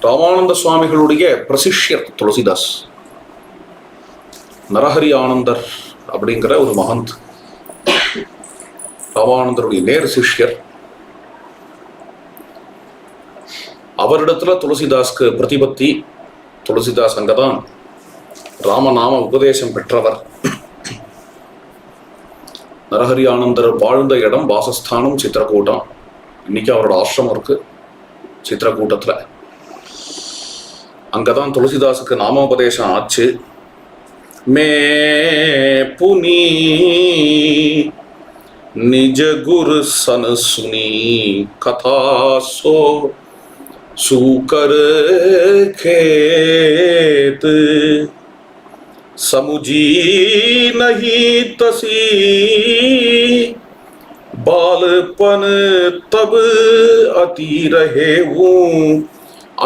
ராமானந்த சுவாமிகளுடைய பிரசிஷ்யர் துளசிதாஸ். நரஹரி ஆனந்தர் அப்படிங்கிற ஒரு மகந்த் ராமானந்தருடைய நேர் சிஷ்யர். அவரிடத்துல துளசிதாஸ்க்கு பிரதிபத்தி. துளசிதாஸ் அங்கதான் ராமநாம உபதேசம் பெற்றவர். நரஹரி ஆனந்தர் வாழ்ந்த இடம் வாசஸ்தானம் சித்திரக்கூட்டம். இன்னைக்கு அவரோட ஆசிரமம் இருக்கு சித்திரக்கூட்டத்துல. அங்கதான் துளசிதாஸுக்கு நாமோபதேசம் ஆச்சு. மே புனி நிஜ குரு சன சுனி கதா சோ சூகர் खेत समुझी नहीं तसी बालपन तब अति रहे हूँ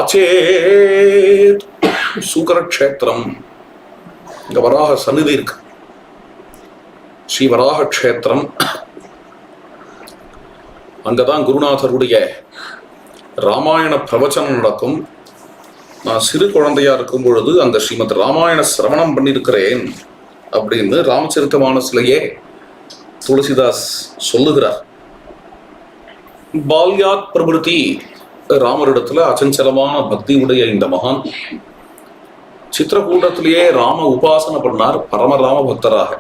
अचेत. சூக்கர க்ஷேத்திரம், இங்க வராக சந்நிதி இருக்கு. ஸ்ரீ வராக க்ஷேத்திரம். அங்கதான் குருநாதருடைய ராமாயண பிரவச்சனம் நடக்கும். நான் சிறு குழந்தையா இருக்கும் பொழுது அங்க ஸ்ரீமத் ராமாயண சிரவணம் பண்ணியிருக்கிறேன் அப்படின்னு ராமச்சரித்தமானசிலேயே துளசிதாஸ் சொல்லுகிறார். பால்யாத் பிரபிருத்தி, ராமரிடத்துல அச்சஞ்சலமான பக்தி உடைய இந்த மகான் சித்திரக்கூட்டத்திலேயே ராம உபாசனை பண்ணார் பரமராம பக்தராக.